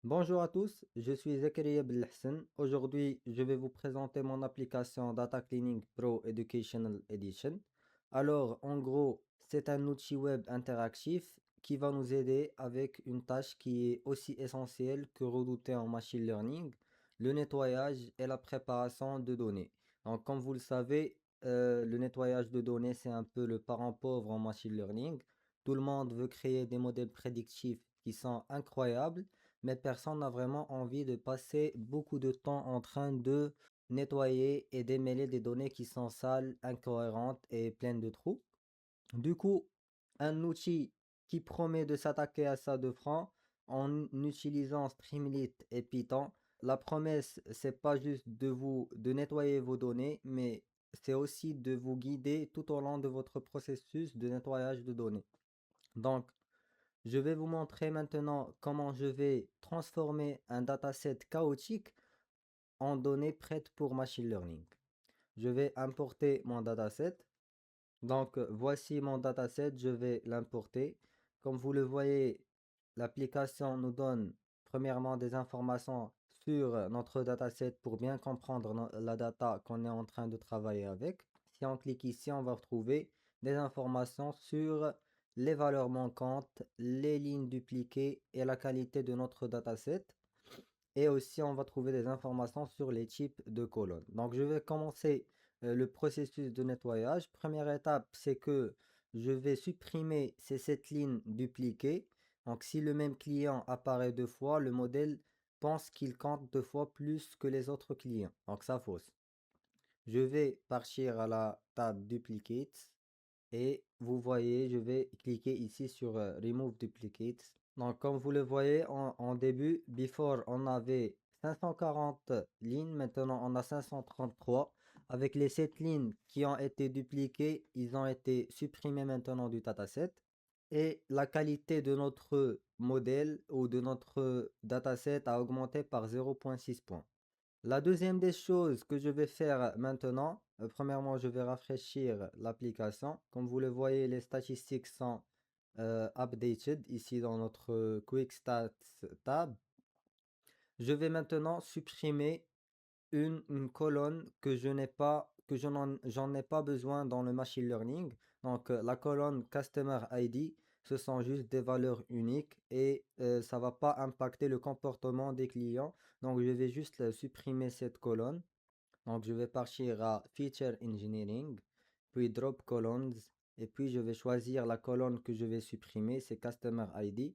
Bonjour à tous, je suis Zakaria Belhassan. Aujourd'hui, je vais vous présenter mon application Data Cleaning Pro Educational Edition. Alors, en gros, c'est un outil web interactif qui va nous aider avec une tâche qui est aussi essentielle que redoutée en machine learning, le nettoyage et la préparation de données. Donc, comme vous le savez, le nettoyage de données, c'est un peu le parent pauvre en machine learning. Tout le monde veut créer des modèles prédictifs qui sont incroyables, mais personne n'a vraiment envie de passer beaucoup de temps en train de nettoyer et démêler des données qui sont sales, incohérentes et pleines de trous. Du coup, un outil qui promet de s'attaquer à ça de front en utilisant Streamlit et Python. La promesse, c'est pas juste de nettoyer vos données, mais c'est aussi de vous guider tout au long de votre processus de nettoyage de données. Donc, je vais vous montrer maintenant comment je vais transformer un dataset chaotique en données prêtes pour machine learning. Je vais importer mon dataset. Donc, voici mon dataset, je vais l'importer. Comme vous le voyez, l'application nous donne premièrement des informations sur notre dataset pour bien comprendre la data qu'on est en train de travailler avec. Si on clique ici, on va retrouver des informations sur les valeurs manquantes, les lignes dupliquées et la qualité de notre dataset. Et aussi, on va trouver des informations sur les types de colonnes. Donc, je vais commencer le processus de nettoyage. Première étape, c'est que je vais supprimer ces 7 lignes dupliquées. Donc, si le même client apparaît deux fois, le modèle pense qu'il compte deux fois plus que les autres clients. Donc, ça fausse. Je vais partir à la table Duplicate et vous voyez, je vais cliquer ici sur Remove Duplicates. Donc, comme vous le voyez, en début, before, on avait 540 lignes. Maintenant, on a 533. Avec les 7 lignes qui ont été dupliquées, ils ont été supprimés maintenant du dataset. Et la qualité de notre modèle ou de notre dataset a augmenté par 0,6 points. La deuxième des choses que je vais faire maintenant, premièrement, je vais rafraîchir l'application. Comme vous le voyez, les statistiques sont updated ici dans notre Quick Stats tab. Je vais maintenant supprimer une colonne que je n'ai pas, que j'en ai pas besoin dans le machine learning. Donc, la colonne Customer ID, ce sont juste des valeurs uniques et ça va pas impacter le comportement des clients. Donc, je vais juste supprimer cette colonne. Donc, je vais partir à Feature Engineering, puis Drop Columns, et puis je vais choisir la colonne que je vais supprimer, c'est Customer ID.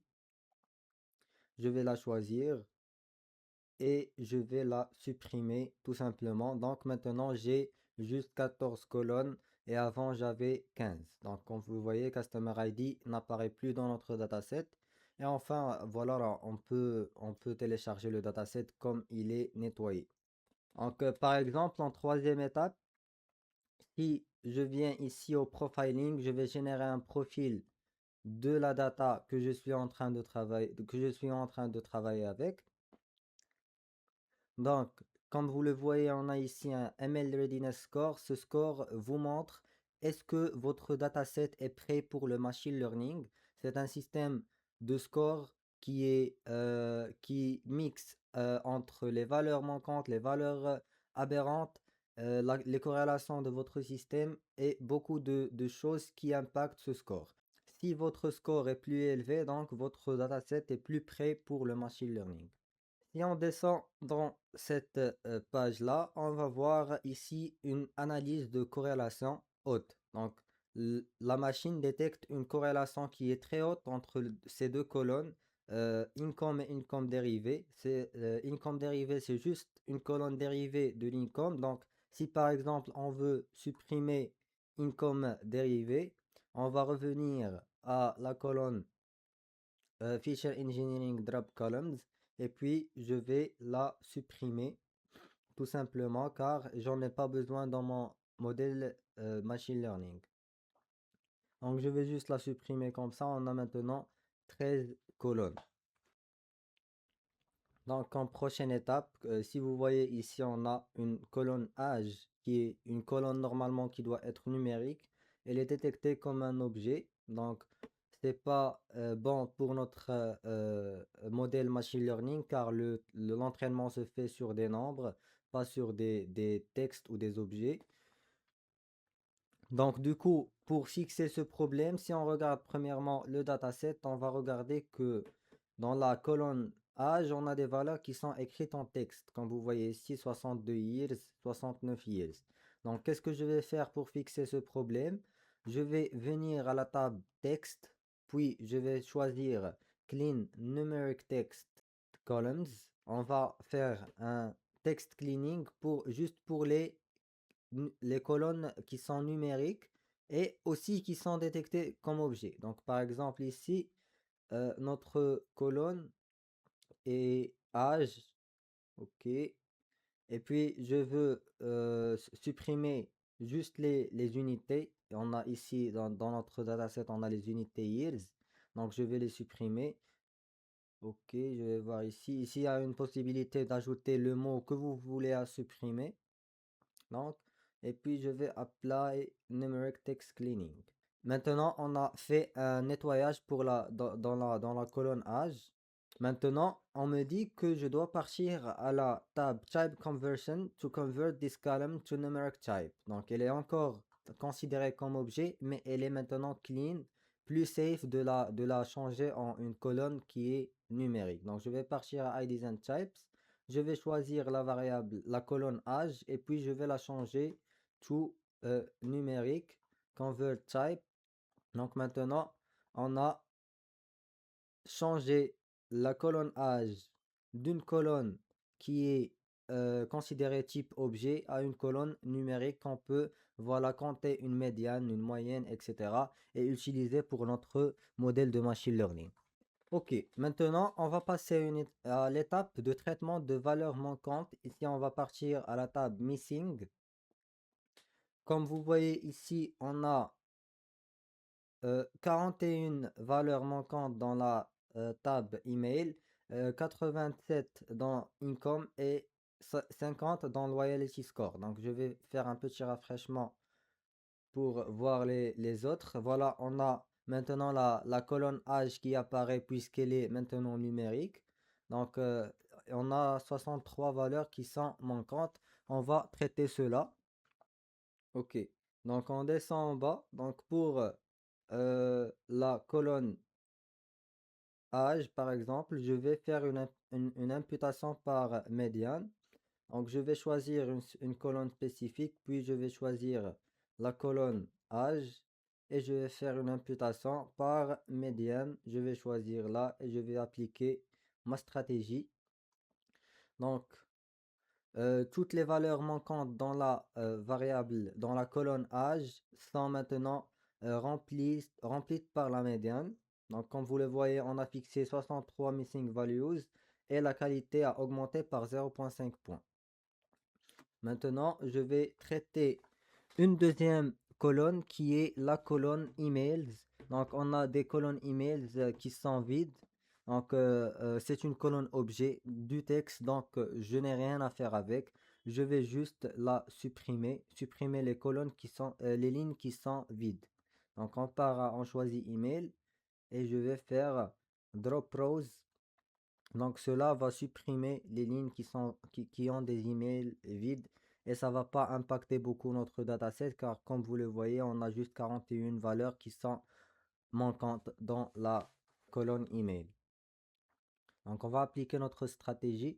Je vais la choisir et je vais la supprimer tout simplement. Donc, maintenant, j'ai juste 14 colonnes et avant, j'avais 15. Donc, comme vous voyez, Customer ID n'apparaît plus dans notre dataset. Et enfin, voilà, on peut télécharger le dataset comme il est nettoyé. Donc, par exemple, en troisième étape, si je viens ici au profiling, je vais générer un profil de la data que je suis en train de travailler avec. Donc, comme vous le voyez, on a ici un ML Readiness Score. Ce score vous montre est-ce que votre dataset est prêt pour le machine learning. C'est un système de score qui mixe entre les valeurs manquantes, les valeurs aberrantes, les corrélations de votre système et beaucoup de choses qui impactent ce score. Si votre score est plus élevé, donc votre dataset est plus prêt pour le machine learning. Si on descend dans cette page-là, on va voir ici une analyse de corrélation haute. Donc, la machine détecte une corrélation qui est très haute entre ces deux colonnes, income et income dérivé. Income dérivé, c'est juste une colonne dérivée de l'income. Donc, si par exemple on veut supprimer income dérivé, on va revenir à la colonne Feature Engineering Drop Columns et puis je vais la supprimer tout simplement car j'en ai pas besoin dans mon modèle machine learning. Donc je vais juste la supprimer comme ça. On a maintenant 13 colonnes. Donc en prochaine étape, si vous voyez ici, on a une colonne âge qui est une colonne normalement qui doit être numérique. Elle est détectée comme un objet. Donc c'est pas bon pour notre modèle machine learning car l'entraînement se fait sur des nombres, pas sur des textes ou des objets. Donc, du coup, pour fixer ce problème, si on regarde premièrement le dataset, on va regarder que dans la colonne âge, on a des valeurs qui sont écrites en texte. Comme vous voyez ici, 62 years, 69 years. Donc, qu'est-ce que je vais faire pour fixer ce problème? Je vais venir à la table texte, puis je vais choisir Clean Numeric Text Columns. On va faire un text cleaning juste pour les colonnes qui sont numériques et aussi qui sont détectées comme objet. Donc, par exemple, ici, notre colonne est âge. OK. Et puis, je veux supprimer juste les unités. Et on a ici, dans notre dataset, on a les unités years. Donc, je vais les supprimer. OK, je vais voir ici. Ici, il y a une possibilité d'ajouter le mot que vous voulez à supprimer. Donc, et puis je vais apply numeric text cleaning. Maintenant, on a fait un nettoyage dans la colonne âge. Maintenant, on me dit que je dois partir à la table type conversion to convert this column to numeric type. Donc, elle est encore considérée comme objet, mais elle est maintenant clean, plus safe de la changer en une colonne qui est numérique. Donc, je vais partir à IDs and types. Je vais choisir la variable, la colonne âge, et puis je vais la changer to numérique, convert type. Donc maintenant, on a changé la colonne âge d'une colonne qui est considérée type objet à une colonne numérique qu'on peut voilà, compter une médiane, une moyenne, etc. et utiliser pour notre modèle de machine learning. Ok, maintenant on va passer à l'étape de traitement de valeurs manquantes. Ici, on va partir à la table Missing. Comme vous voyez ici, on a 41 valeurs manquantes dans la table email, 87 dans income et 50 dans loyalty score. Donc je vais faire un petit rafraîchissement pour voir les autres. Voilà, on a maintenant la colonne âge qui apparaît puisqu'elle est maintenant numérique. Donc on a 63 valeurs qui sont manquantes. On va traiter cela. Ok, donc on descend en bas. Donc pour la colonne âge, par exemple, je vais faire une imputation par médiane. Donc, je vais choisir une colonne spécifique, puis je vais choisir la colonne âge et je vais faire une imputation par médiane. Je vais choisir là et je vais appliquer ma stratégie. Donc, toutes les valeurs manquantes dans la variable, dans la colonne âge, sont maintenant remplies par la médiane. Donc, comme vous le voyez, on a fixé 63 missing values et la qualité a augmenté par 0,5 points. Maintenant, je vais traiter une deuxième colonne qui est la colonne emails. Donc, on a des colonnes emails qui sont vides. Donc, c'est une colonne objet du texte. Donc, je n'ai rien à faire avec. Je vais juste la supprimer les colonnes qui sont, les lignes qui sont vides. Donc, on choisit email et je vais faire drop rows. Donc, cela va supprimer les lignes qui ont des emails vides et ça va pas impacter beaucoup notre dataset car comme vous le voyez, on a juste 41 valeurs qui sont manquantes dans la colonne email. Donc, on va appliquer notre stratégie.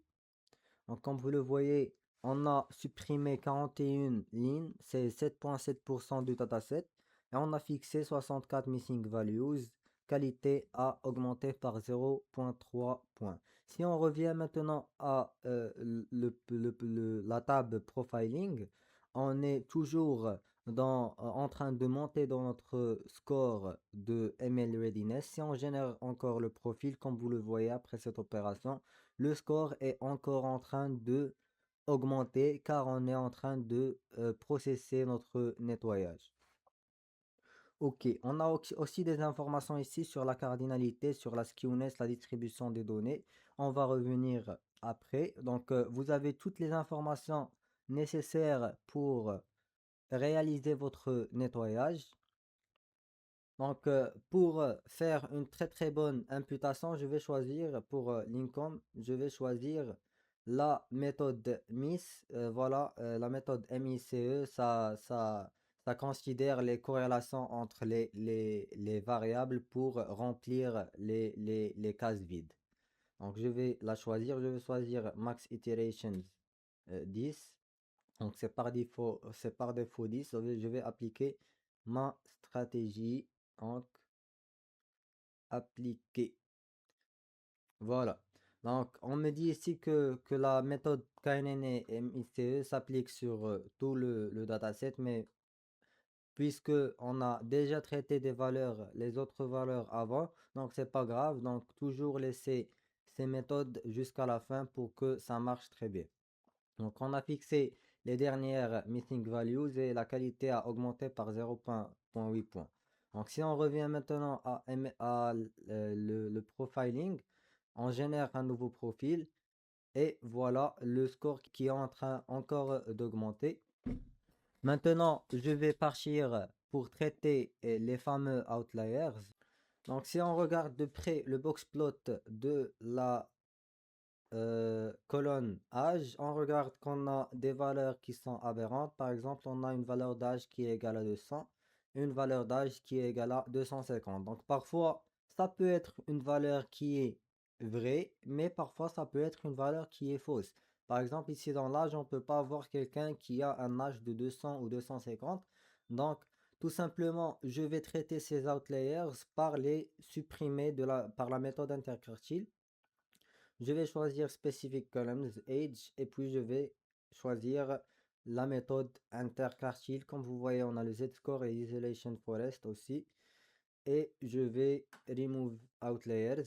Donc, comme vous le voyez, on a supprimé 41 lignes, c'est 7,7% du dataset. Et on a fixé 64 missing values. Qualité a augmenté par 0,3 points. Si on revient maintenant à la table profiling, on est toujours en train de monter dans notre score de ML Readiness. Si on génère encore le profil, comme vous le voyez après cette opération, le score est encore en train de augmenter car on est en train de processer notre nettoyage. Ok, on a aussi des informations ici sur la cardinalité, sur la skewness, la distribution des données. On va revenir après. Donc, vous avez toutes les informations nécessaires pour réaliser votre nettoyage. Donc, pour faire une très très bonne imputation, je vais choisir pour l'income, je vais choisir la méthode MICE. Voilà, la méthode MICE, ça considère les corrélations entre les variables pour remplir les cases vides. Donc, je vais la choisir. Je vais choisir Max Iterations 10. Donc, c'est par défaut 10. Je vais appliquer ma stratégie. Donc, appliquer. Voilà. Donc, on me dit ici que la méthode KNN et MICE s'applique sur tout le dataset, mais puisque on a déjà traité des valeurs, les autres valeurs avant, donc c'est pas grave. Donc, toujours laisser ces méthodes jusqu'à la fin pour que ça marche très bien. Donc, on a fixé les dernières missing values et la qualité a augmenté par 0,8 points. Donc, si on revient maintenant à le profiling, on génère un nouveau profil et voilà le score qui est en train encore d'augmenter. Maintenant, je vais partir pour traiter les fameux outliers. Donc, si on regarde de près le box plot de la colonne âge, on regarde qu'on a des valeurs qui sont aberrantes. Par exemple, on a une valeur d'âge qui est égale à 200, une valeur d'âge qui est égale à 250. Donc parfois, ça peut être une valeur qui est vraie, mais parfois ça peut être une valeur qui est fausse. Par exemple, ici dans l'âge, on ne peut pas avoir quelqu'un qui a un âge de 200 ou 250. Donc, tout simplement, je vais traiter ces outliers par les supprimer par la méthode interquartile. Je vais choisir Specific Columns Age et puis je vais choisir la méthode interquartile. Comme vous voyez, on a le Z-score et Isolation Forest aussi. Et je vais Remove Outliers.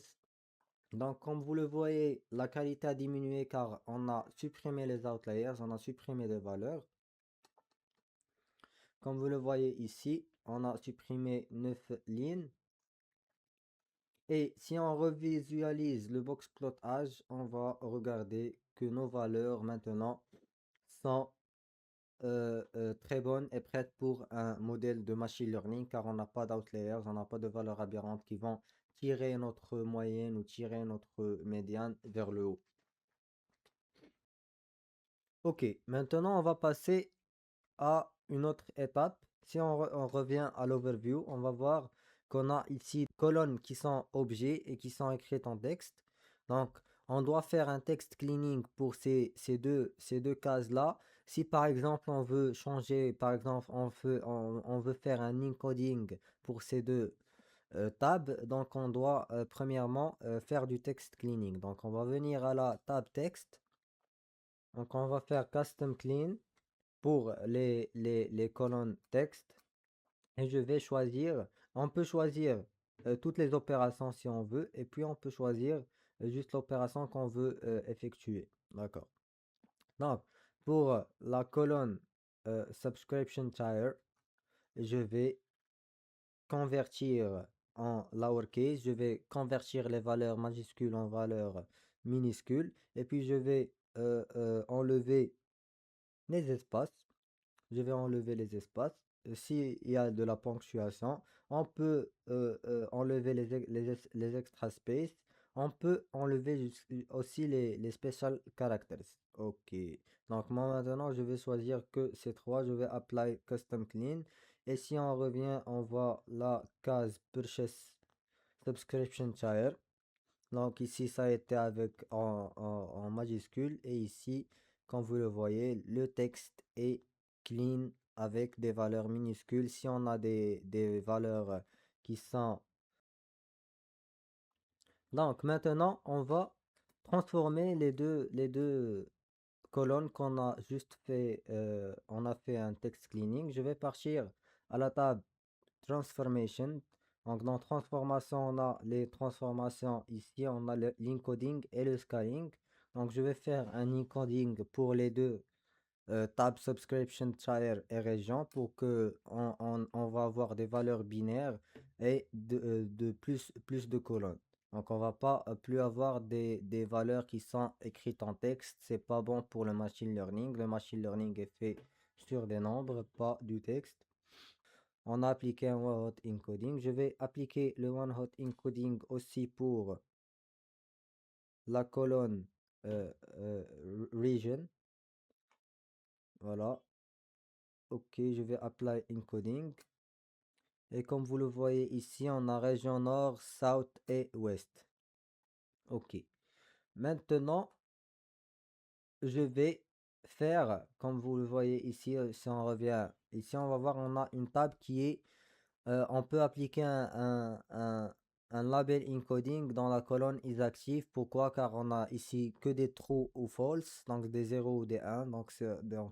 Donc, comme vous le voyez, la qualité a diminué car on a supprimé les outliers, on a supprimé des valeurs. Comme vous le voyez ici, on a supprimé 9 lignes. Et si on revisualise le box plot âge, on va regarder que nos valeurs maintenant sont très bonnes et prêtes pour un modèle de machine learning car on n'a pas d'outliers, on n'a pas de valeurs aberrantes qui vont tirer notre moyenne ou tirer notre médiane vers le haut. Ok, maintenant on va passer à une autre étape. Si on revient à l'overview, on va voir qu'on a ici des colonnes qui sont objets et qui sont écrites en texte. Donc, on doit faire un texte cleaning pour ces deux cases-là. Si par exemple on veut changer, par exemple on veut faire un encoding pour ces deux tabs, donc on doit premièrement faire du text cleaning. Donc on va venir à la tab texte. Donc on va faire custom clean pour les colonnes texte et je vais choisir, on peut choisir toutes les opérations si on veut et puis on peut choisir juste l'opération qu'on veut effectuer. D'accord. Donc, pour la colonne subscription tier, je vais convertir en lowercase, je vais convertir les valeurs majuscules en valeurs minuscules et puis je vais enlever les espaces. Je vais enlever les espaces. S'il y a de la ponctuation, on peut enlever les extra space. On peut enlever aussi les special characters. Ok. Donc moi maintenant, je vais choisir que ces trois. Je vais apply custom clean. Et si on revient, on voit la case purchase subscription tier. Donc ici, ça a été avec en majuscule. Et ici, comme vous le voyez, le texte est clean avec des valeurs minuscules. Si on a des valeurs qui sont... Donc maintenant, on va transformer les deux colonnes qu'on a juste fait. On a fait un text cleaning. Je vais partir à la table Transformation. Donc dans Transformation, on a les transformations ici, on a l'encoding et le scaling. Donc je vais faire un encoding pour les deux tab subscription tier et région pour que on va avoir des valeurs binaires et de plus de colonnes. Donc on va pas plus avoir des valeurs qui sont écrites en texte. C'est pas bon pour le machine learning. Le machine learning est fait sur des nombres, pas du texte. On a appliqué un one-hot encoding. Je vais appliquer le one-hot encoding aussi pour la colonne region. Voilà. Ok, je vais apply encoding. Et comme vous le voyez ici, on a région nord, south et ouest. Ok. Maintenant, je vais faire, comme vous le voyez ici, si on revient, ici on va voir, on a une table qui est, on peut appliquer un label encoding dans la colonne isActive. Pourquoi? Car on a ici que des true ou false, donc des 0 ou des 1, donc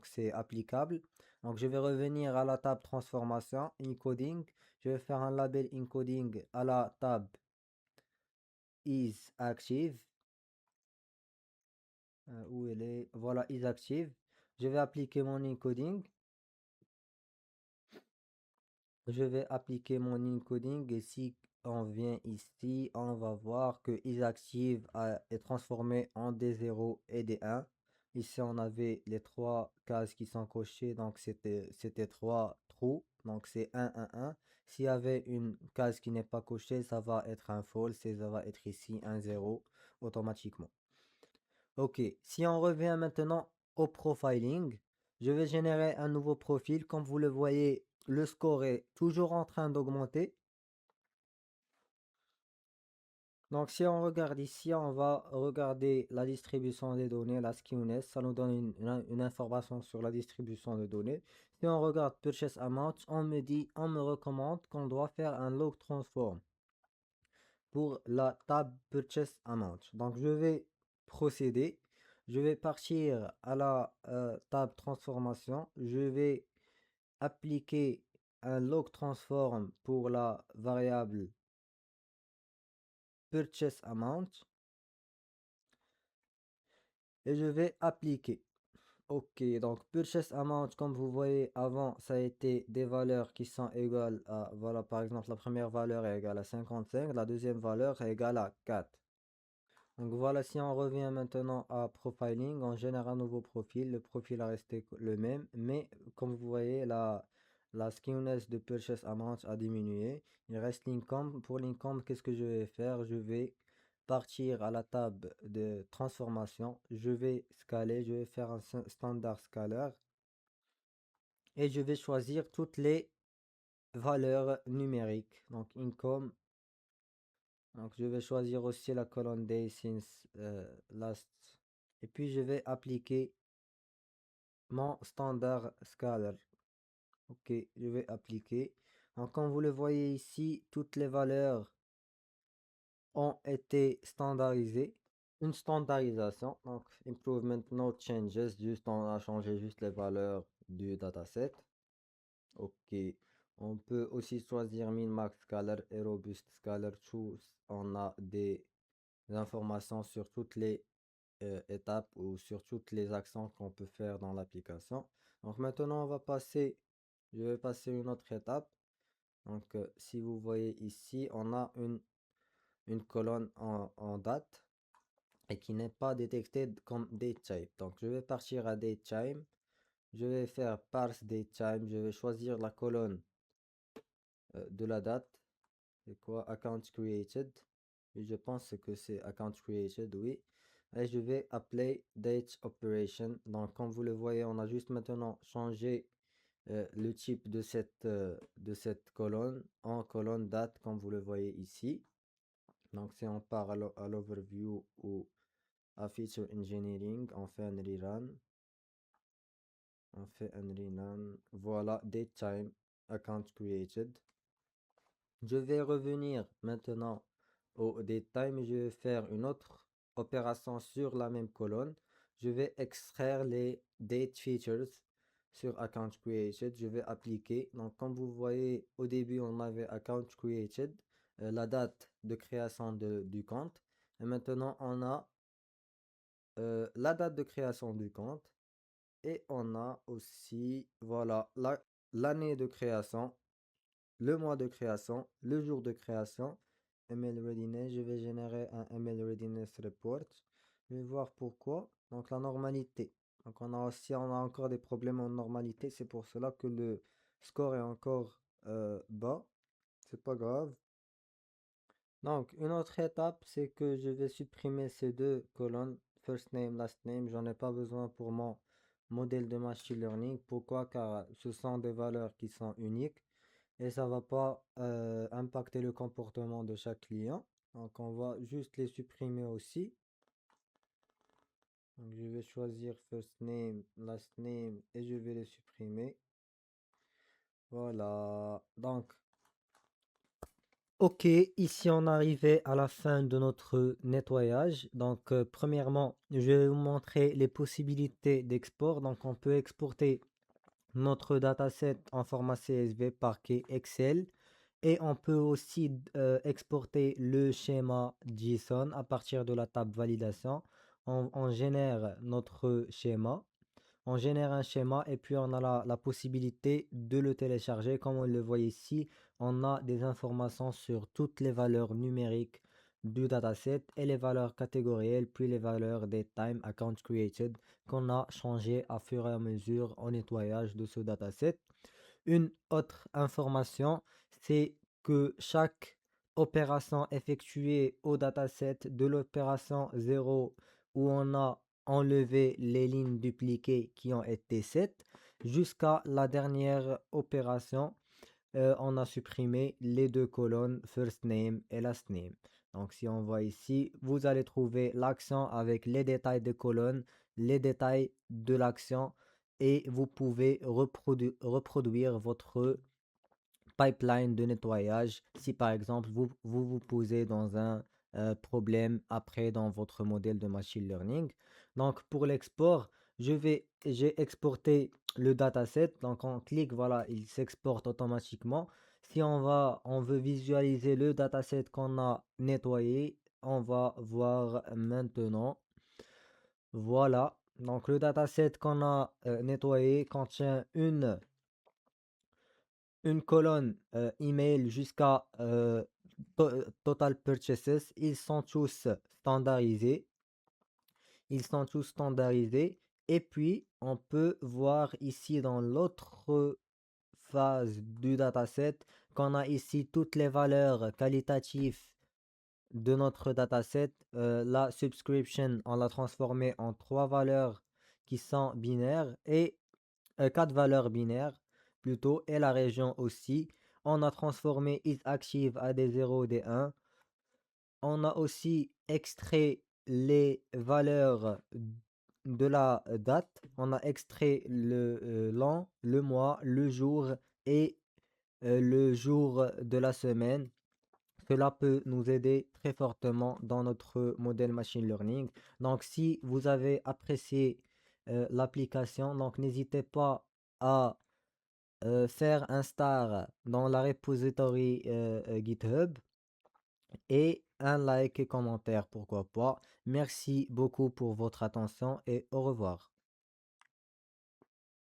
c'est applicable. Donc je vais revenir à la table transformation, encoding. Je vais faire un label encoding à la table isActive. Où elle est? Voilà, isActive. Je vais appliquer mon encoding. Je vais appliquer mon encoding et si on vient ici, on va voir que isActive est transformé en des 0 et des 1. Ici, on avait les trois cases qui sont cochées, donc c'était 3 trous, donc c'est 1, 1, 1. S'il y avait une case qui n'est pas cochée, ça va être un false et ça va être ici un 0 automatiquement. Ok, si on revient maintenant au profiling, je vais générer un nouveau profil. Comme vous le voyez, le score est toujours en train d'augmenter. Donc si on regarde ici, on va regarder la distribution des données, la skewness. Ça nous donne une information sur la distribution des données. Si on regarde purchase amount, on me recommande qu'on doit faire un log transform pour la table Purchase Amount. Donc je vais procéder. Je vais partir à la table Transformation. Je vais appliquer un log transform pour la variable Purchase Amount. Et je vais appliquer. Ok, donc Purchase Amount, comme vous voyez avant, ça a été des valeurs qui sont égales à, voilà, par exemple, la première valeur est égale à 55, la deuxième valeur est égale à 4. Donc voilà, si on revient maintenant à profiling, on génère un nouveau profil. Le profil a resté le même, mais comme vous voyez, la skewness de purchase amount a diminué. Il reste l'income. Pour l'income, qu'est-ce que je vais faire? Je vais partir à la table de transformation. Je vais scaler, je vais faire un standard scaler et je vais choisir toutes les valeurs numériques. Donc income. Donc je vais choisir aussi la colonne day since last. Et puis je vais appliquer mon standard scaler. Ok, je vais appliquer. Donc comme vous le voyez ici, toutes les valeurs ont été standardisées. Une standardisation, donc improvement no changes, juste on a changé juste les valeurs du dataset. Ok, on peut aussi choisir min max scaler et robust scaler choose. On a des informations sur toutes les étapes ou sur toutes les actions qu'on peut faire dans l'application. Donc maintenant, je vais passer une autre étape. Donc si vous voyez ici, on a une colonne en date et qui n'est pas détectée comme datetime. Donc je vais partir à datetime. Je vais faire parse datetime. Je vais choisir la colonne de la date. C'est quoi? Account created. Et je pense que c'est account created, oui. Et je vais appeler date operation. Donc, comme vous le voyez, on a juste maintenant changé le type de cette colonne en colonne date, comme vous le voyez ici. Donc, si on part à l'overview ou à feature engineering, on fait un rerun. On fait un rerun. Voilà, date time, account created. Je vais revenir maintenant au détail, mais je vais faire une autre opération sur la même colonne. Je vais extraire les date features sur account created. Je vais appliquer. Donc, comme vous voyez, au début, on avait account created, la date de création du compte. Et maintenant, on a la date de création du compte. Et on a aussi, voilà, l'année de création, le mois de création, le jour de création, ML Readiness, je vais générer un ML Readiness Report. Je vais voir pourquoi. Donc la normalité. Donc on a encore des problèmes en normalité, c'est pour cela que le score est encore bas, c'est pas grave. Donc, une autre étape, c'est que je vais supprimer ces deux colonnes, first name, last name. J'en ai pas besoin pour mon modèle de machine learning. Pourquoi? Car ce sont des valeurs qui sont uniques et ça va pas impacter le comportement de chaque client. Donc, on va juste les supprimer aussi. Donc, je vais choisir first name, last name et je vais les supprimer. Voilà. Donc, ok, ici on arrivait à la fin de notre nettoyage. Donc, premièrement, je vais vous montrer les possibilités d'export. Donc, on peut exporter notre dataset en format CSV, parquet, Excel. Et on peut aussi exporter le schéma JSON à partir de la table validation. On génère notre schéma. On génère un schéma et puis on a la possibilité de le télécharger. Comme on le voit ici, on a des informations sur toutes les valeurs numériques du dataset et les valeurs catégorielles, puis les valeurs des time account created qu'on a changé à fur et à mesure au nettoyage de ce dataset. Une autre information, c'est que chaque opération effectuée au dataset, de l'opération 0 où on a enlevé les lignes dupliquées qui ont été 7 jusqu'à la dernière opération, on a supprimé les deux colonnes first name et last name. Donc si on voit ici, vous allez trouver l'action avec les détails des colonnes, les détails de l'action et vous pouvez reproduire votre pipeline de nettoyage si par exemple vous posez dans un problème après dans votre modèle de machine learning. Donc pour l'export, j'ai exporté le dataset. Donc on clique, voilà, il s'exporte automatiquement. Si on veut visualiser le dataset qu'on a nettoyé, on va voir maintenant. Voilà, donc le dataset qu'on a nettoyé contient une colonne email jusqu'à total purchases. Ils sont tous standardisés. Ils sont tous standardisés. Et puis, on peut voir ici dans l'autre phase du dataset qu'on a ici toutes les valeurs qualitatives de notre dataset. La subscription, on l'a transformé en trois valeurs qui sont binaires et quatre valeurs binaires plutôt, et la région aussi. On a transformé isActive à des 0 des 1. On a aussi extrait les valeurs de la date. On a extrait l'an, le mois, le jour et le jour de la semaine. Cela peut nous aider très fortement dans notre modèle machine learning. Donc, si vous avez apprécié l'application, donc n'hésitez pas à faire un star dans la repository GitHub et un like et commentaire, pourquoi pas. Merci beaucoup pour votre attention et au revoir.